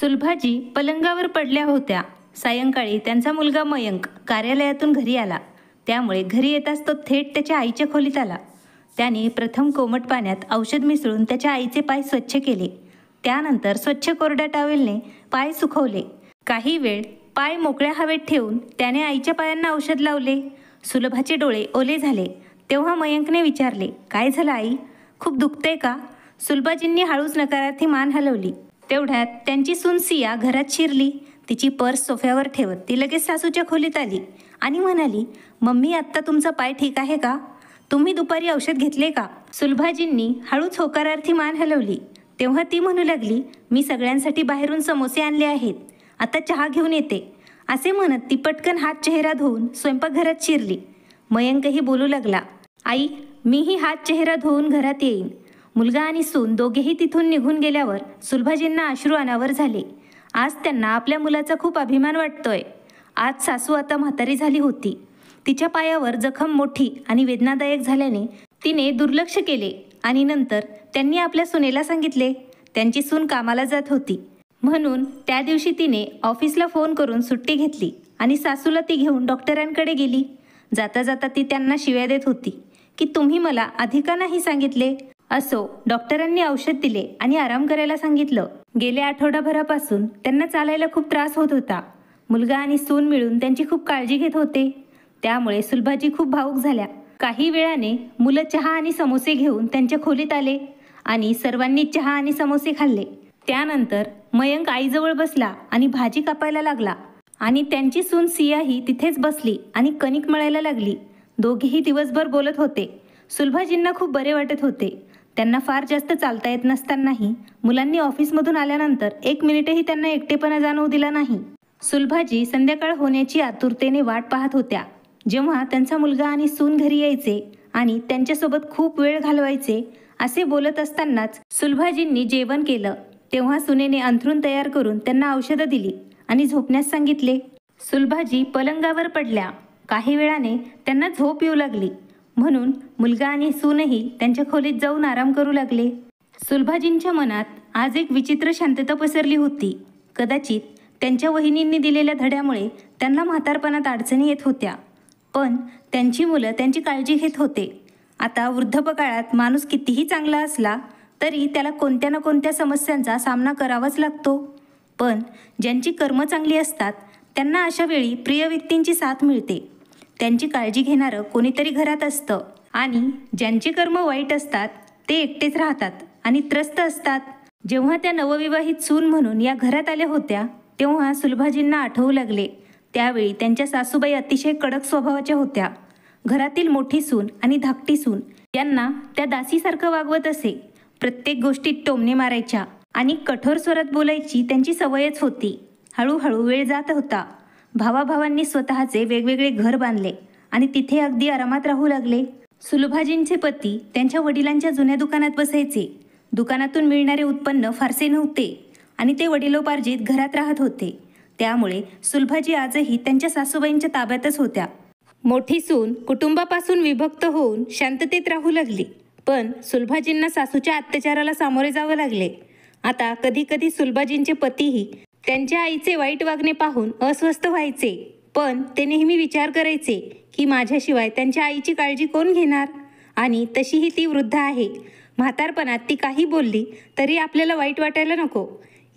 सुलभाजी पलंगावर पडल्या होत्या. सायंकाळी त्यांचा मुलगा मयंक कार्यालयातून घरी आला. त्यामुळे घरी येताच तो थेट त्याच्या आईच्या खोलीत आला. त्याने प्रथम कोमट पाण्यात औषध मिसळून त्याच्या आईचे पाय स्वच्छ केले. त्यानंतर स्वच्छ कोरड्या टॉवेलने पाय सुकवले. काही वेळ पाय मोकळ्या हवेत ठेवून त्याने आईच्या पायांना औषध लावले. सुलभाचे डोळे ओले झाले. तेव्हा मयंकने विचारले, "काय झालं आई? खूप दुखतंय का?" सुलभाजींनी हळूच नकारार्थी मान हलवली. तेवढ्यात त्यांची सून सिया घरात शिरली. तिची पर्स सोफ्यावर ठेवत ती लगेच सासूच्या खोलीत आली आणि म्हणाली, "मम्मी, आत्ता तुमचा पाय ठीक आहे का? तुम्ही दुपारी औषध घेतले का?" सुलभाजींनी हळूच होकारार्थी मान हलवली. तेव्हा ती म्हणू लागली, "मी सगळ्यांसाठी बाहेरून समोसे आणले आहेत. आता चहा घेऊन येते." असे म्हणत ती पटकन हात चेहरा धुवून स्वयंपाकघरात शिरली. मयंकही बोलू लागला, "आई, मीही हात चेहरा धुवून घरात येईन." मुलगा आणि सून दोघेही तिथून निघून गेल्यावर सुलभाजींना अश्रू अनावर झाले. आज त्यांना आपल्या मुलाचा खूप अभिमान वाटतोय. आज सासू आता म्हातारी झाली होती. तिच्या पायावर जखम मोठी आणि वेदनादायक झाल्याने तिने दुर्लक्ष केले आणि नंतर त्यांनी आपल्या सुनेला सांगितले. त्यांची सून कामाला जात होती म्हणून त्या दिवशी तिने ऑफिसला फोन करून सुट्टी घेतली आणि सासूला ती घेऊन डॉक्टरांकडे गेली. जाता जाता ती त्यांना शिव्या देत होती की तुम्ही मला आधी का नाही सांगितले. असो, डॉक्टरांनी औषध दिले आणि आराम करायला सांगितलं. गेल्या आठवडाभरापासून त्यांना चालायला खूप त्रास होत होता. मुलगा आणि सून मिळून त्यांची खूप काळजी घेत होते. त्यामुळे सुलभाजी खूप भावूक झाल्या. काही वेळाने मुलं चहा आणि समोसे घेऊन त्यांच्या खोलीत आले आणि सर्वांनी चहा आणि समोसे खाल्ले. त्यानंतर मयंक आईजवळ बसला आणि भाजी कापायला लागला आणि त्यांची सून सियाही तिथेच बसली आणि कणिक मळायला लागली. दोघेही दिवसभर बोलत होते. सुलभाजींना खूप बरे वाटत होते. त्यांना फार जास्त चालता येत नसतानाही मुलांनी ऑफिसमधून आल्यानंतर 1 मिनिटही त्यांना एकटेपणा जाणवू दिला नाही. सुलभाजी संध्याकाळ होण्याची आतुरतेने वाट पाहत होत्या. जेव्हा त्यांचा मुलगा आणि सून घरी यायचे आणि त्यांच्यासोबत खूप वेळ घालवायचे असे बोलत असतानाच सुलभाजींनी जेवण केलं. तेव्हा सुनेने अंथरूण तयार करून त्यांना औषधं दिली आणि झोपण्यास सांगितले. सुलभाजी पलंगावर पडल्या. काही वेळाने त्यांना झोप येऊ लागली म्हणून मुलगा आणि सूनही त्यांच्या खोलीत जाऊन आराम करू लागले. सुलभाजींच्या मनात आज एक विचित्र शांतता पसरली होती. कदाचित त्यांच्या वहिनींनी दिलेल्या धड्यामुळे त्यांना म्हातारपणात अडचणी येत होत्या. पण त्यांची मुलं त्यांची काळजी घेत होते. आता वृद्धापकाळात माणूस कितीही चांगला असला तरी त्याला कोणत्या ना कोणत्या समस्यांचा सामना करावाच लागतो. पण ज्यांची कर्म चांगली असतात त्यांना अशा वेळी प्रिय व्यक्तींची साथ मिळते. त्यांची काळजी घेणारं कोणीतरी घरात असतं आणि ज्यांची कर्म वाईट असतात ते एकटेच राहतात आणि त्रस्त असतात. जेव्हा त्या नवविवाहित सून म्हणून या घरात आल्या होत्या तेव्हा सुलभाजींना आठवू लागले. त्यावेळी त्यांच्या सासूबाई अतिशय कडक स्वभावाच्या होत्या. घरातील मोठी सून आणि धाकटी सून यांना त्या दासीसारखं वागवत असे. प्रत्येक गोष्टीत टोमणे मारायच्या आणि कठोर स्वरात बोलायची त्यांची सवयच होती. हळूहळू वेळ जात होता. भावाभावांनी स्वतःचे वेगवेगळे घर बांधले आणि तिथे अगदी आरामात राहू लागले. सुलभाजींचे पती त्यांच्या वडिलांच्या जुन्या दुकानात बसायचे. दुकानातून मिळणारे उत्पन्न फारसे नव्हते आणि ते वडिलोपार्जित घरात राहत होते. त्यामुळे सुलभाजी आजही त्यांच्या सासूबाईंच्या ताब्यातच होत्या. मोठी सून कुटुंबापासून विभक्त होऊन शांततेत राहू लागली. पण सुलभाजींना सासूच्या अत्याचाराला सामोरे जावं लागले. आता कधी कधी सुलभाजींचे पतीही त्यांच्या आईचे वाईट वागणे पाहून अस्वस्थ व्हायचे. पण ते नेहमी विचार करायचे की माझ्याशिवाय त्यांच्या आईची काळजी कोण घेणार. आणि तशीही ती वृद्ध आहे. म्हातारपणात ती काही बोलली तरी आपल्याला वाईट वाटायला नको.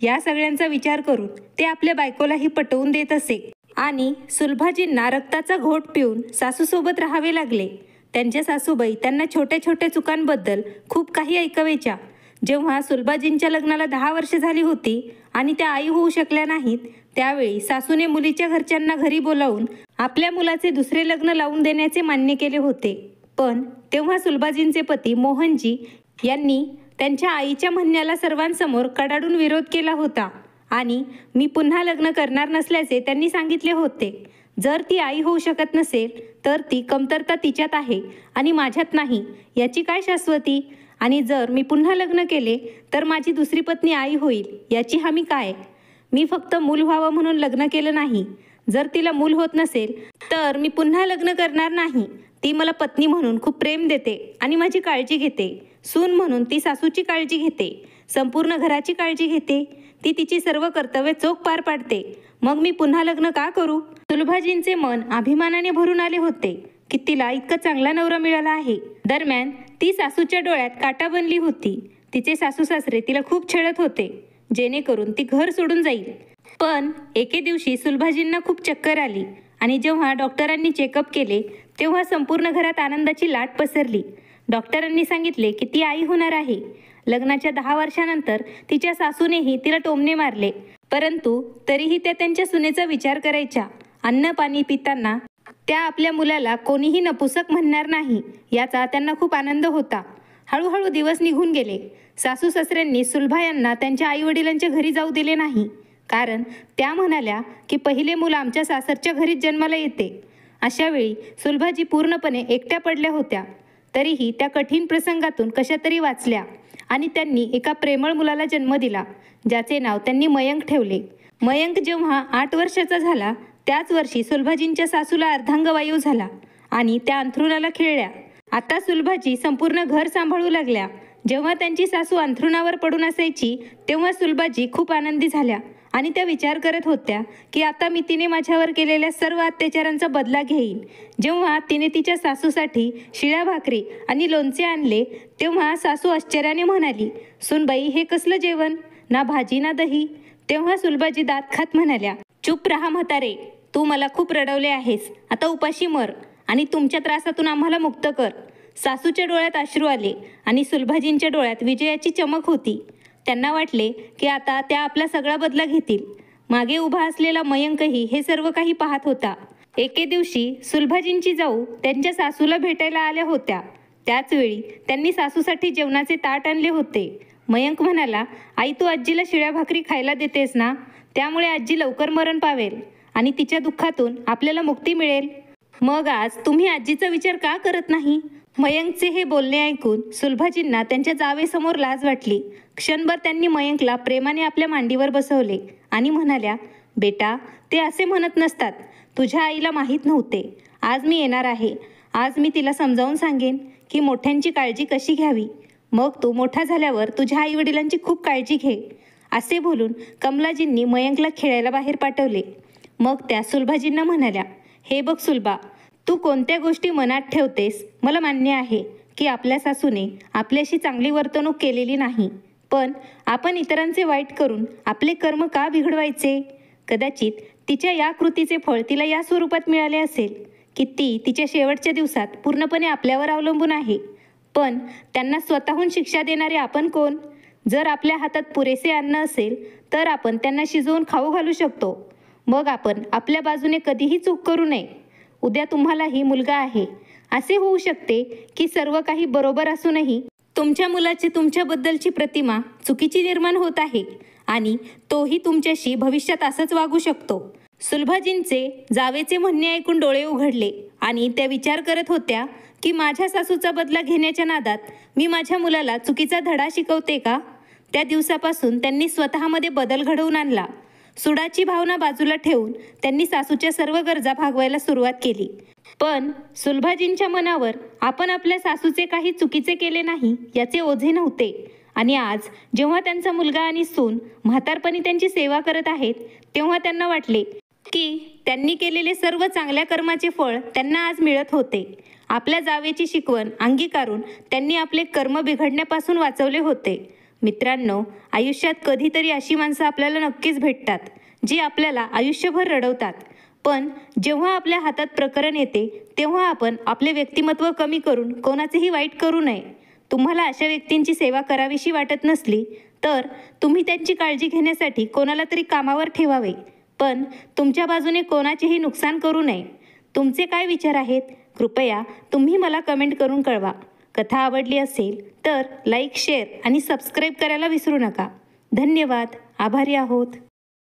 या सगळ्यांचा विचार करून ते आपल्या बायकोलाही पटवून देत असे. आणि सुलभाजींना रक्ताचा घोट पिऊन सासूसोबत राहावे लागले. त्यांच्या सासूबाई त्यांना छोट्या छोट्या चुकांबद्दल खूप काही ऐकवायच्या. जेव्हा सुलभाजींच्या लग्नाला 10 वर्ष झाली होती आणि त्या आई होऊ शकल्या नाहीत त्यावेळी सासूने मुलीच्या घरच्यांना घरी बोलावून आपल्या मुलाचे दुसरे लग्न लावून देण्याचे मान्य केले होते. पण तेव्हा सुलभाजींचे पती मोहनजी यांनी त्यांच्या आईच्या म्हणण्याला सर्वांसमोर कडाडून विरोध केला होता आणि मी पुन्हा लग्न करणार नसल्याचे त्यांनी सांगितले होते. जर ती आई होऊ शकत नसेल तर ती कमतरता तिच्यात आहे आणि माझ्यात नाही, याची काय शाश्वती. आणि जर मी पुन्हा लग्न केले तर माझी दुसरी पत्नी आई होईल, याची हमी काय. मी फक्त मूल व्हावं म्हणून लग्न केलं नाही. जर तिला मूल होत नसेल तर मी पुन्हा लग्न करणार नाही. ती मला पत्नी म्हणून खूप प्रेम देते आणि माझी काळजी घेते. सून म्हणून ती सासूची काळजी घेते, संपूर्ण घराची काळजी घेते. ती तिची सर्व कर्तव्ये चोख पार पाडते, मग मी पुन्हा लग्न का करू? सुलभाजींचे मन अभिमानाने भरून आले होते की तिला इतका चांगला नवरा मिळाला आहे. दरम्यान ती सासूच्या डोळ्यात काटा बनली होती. तिचे सासू सासरे तिला खूप छळत होते, जेणेकरून ती घर सोडून जाईल. पण एके दिवशी सुलभाजींना खूप चक्कर आली आणि जेव्हा डॉक्टरांनी चेकअप केले तेव्हा संपूर्ण घरात आनंदाची लाट पसरली. डॉक्टरांनी सांगितले की ती आई होणार आहे. लग्नाच्या 10 वर्षानंतर तिच्या सासूनेही तिला टोमणे मारले, परंतु तरीही त्या त्यांच्या सुनेचा विचार करायच्या. अन्न पाणी पिताना त्या आपल्या मुलाला कोणीही नपुसक म्हणणार नाही याचा त्यांना खूप आनंद होता. हळूहळू दिवस निघून गेले. सासू सासऱ्यांनी सुलभा यांना त्यांच्या आईवडिलांच्या घरी जाऊ दिले नाही, कारण त्या म्हणाल्या की पहिले मुलं आमच्या सासरच्या घरीच जन्माला येते. अशा वेळी सुलभाजी पूर्णपणे एकट्या पडल्या होत्या. तरीही त्या कठीण प्रसंगातून कशा तरी वाचल्या आणि त्यांनी एका प्रेमळ मुलाला जन्म दिला, ज्याचे नाव त्यांनी मयंक ठेवले. मयंक जेव्हा 8 वर्षाचा झाला त्याच वर्षी सुलभाजींच्या सासूला अर्धांगवायू झाला आणि त्या अंथरुणाला खिळल्या. आता सुलभाजी संपूर्ण घर सांभाळू लागल्या. जेव्हा त्यांची सासू अंथरुणावर पडून असायची तेव्हा सुलभाजी खूप आनंदी झाल्या आणि त्या विचार करत होत्या की आता मी तिने माझ्यावर केलेल्या सर्व अत्याचारांचा बदला घेईन. जेव्हा तिने तिच्या सासूसाठी शिळ्या भाकरी आणि लोणचे आणले तेव्हा सासू आश्चर्याने म्हणाली, "सुनबाई, हे कसलं जेवण? ना भाजी ना दही." तेव्हा सुलभाजी दात खात म्हणाल्या, "चूप राहा म्हातारे, तू मला खूप रडवले आहेस. आता उपाशी मर आणि तुमच्या त्रासातून आम्हाला मुक्त कर." सासूच्या डोळ्यात अश्रू आले आणि सुलभाजींच्या डोळ्यात विजयाची चमक होती. त्यांना वाटले की आता त्या आपला सगळा बदला घेतील. मागे उभा असलेला मयंकही हे सर्व काही पाहत होता. एके दिवशी सुलभाजींची जाऊ त्यांच्या सासूला भेटायला आल्या होत्या. त्याच वेळी त्यांनी सासूसाठी जेवणाचे ताट आणले होते. मयंक म्हणाला, "आई, तू आजीला शिळ्या भाकरी खायला देतेस ना, त्यामुळे आजी लवकर मरण पावेल आणि तिच्या दुःखातून आपल्याला मुक्ती मिळेल. मग आज तुम्ही आजीचा विचार का करत नाही?" मयंकचे हे बोलणे ऐकून सुलभाजींना त्यांच्या जावेसमोर लाज वाटली. क्षणभर त्यांनी मयंकला प्रेमाने आपल्या मांडीवर बसवले आणि म्हणाल्या, "बेटा, ते असे म्हणत नसतात. तुझ्या आईला माहीत नव्हते. आज मी येणार आहे. आज मी तिला समजावून सांगेन की मोठ्यांची काळजी कशी घ्यावी. मग तू मोठा झाल्यावर तुझ्या आईवडिलांची खूप काळजी घे." असे बोलून कमलाजींनी मयंकला खेळायला बाहेर पाठवले. मग त्या सुलभाजींना म्हणाल्या, "हे बघ सुलभा, तू कोणत्या गोष्टी मनात ठेवतेस मला मान्य आहे की आपल्या सासूने आपल्याशी चांगली वर्तणूक केलेली नाही, पण आपण इतरांचे वाईट करून आपले कर्म का बिघडवायचे? कदाचित तिच्या या कृतीचे फळ तिला या स्वरूपात मिळाले असेल की ती तिच्या शेवटच्या दिवसात पूर्णपणे आपल्यावर अवलंबून आहे. पण त्यांना स्वतःहून शिक्षा देणारे आपण कोण? जर आपल्या हातात पुरेसे अन्न असेल तर आपण त्यांना शिजवून खाऊ घालू शकतो. मग आपण आपल्या बाजूने कधीही चूक करू नये. उद्या तुम्हालाही मुलगा आहे. असे होऊ शकते की सर्व काही बरोबर असूनही तुमच्या मुलाची तुमच्याबद्दलची प्रतिमा चुकीची निर्माण होत आहे आणि तोही तुमच्याशी भविष्यात असंच वागू शकतो." सुलभाजींचे जावेचे म्हणणे ऐकून डोळे उघडले आणि त्या विचार करत होत्या की माझ्या सासूचा बदला घेण्याच्या नादात मी माझ्या मुलाला चुकीचा धडा शिकवते का? त्या दिवसापासून त्यांनी स्वतःमध्ये बदल घडवून आणला. सुडाची भावना बाजूला ठेवून त्यांनी सासूच्या सर्व गरजा भागवायला सुरुवात केली. पण सुलभाजींच्या मनावर आपण आपल्या सासूचे काही चुकीचे केले नाही याचे ओझे नव्हते. आणि आज जेव्हा त्यांचा मुलगा आणि सून म्हातारपणी त्यांची सेवा करत आहेत तेव्हा त्यांना वाटले की त्यांनी केलेले सर्व चांगल्या कर्माचे फळ त्यांना आज मिळत होते. आपल्या जावेची शिकवण अंगीकारून त्यांनी आपले कर्म बिघडण्यापासून वाचवले होते. मित्रांनो, आयुष्यात कधीतरी अशी माणसं आपल्याला नक्कीच भेटतात जी आपल्याला आयुष्यभर रडवतात. पण जेव्हा आपल्या हातात प्रकरण येते तेव्हा आपण आपले व्यक्तिमत्व कमी करून कोणाचेही वाईट करू नये. तुम्हाला अशा व्यक्तींची सेवा करावीशी वाटत नसली तर तुम्ही त्यांची काळजी घेण्यासाठी कोणाला तरी कामावर ठेवावे, पण तुमच्या बाजूने कोणाचेही नुकसान करू नये. तुमचे काय विचार आहेत? कृपया तुम्ही मला कमेंट करून कळवा. कथा आवडली असेल तर लाईक, शेअर आणि सबस्क्राईब करायला विसरू नका. धन्यवाद. आभारी आहोत.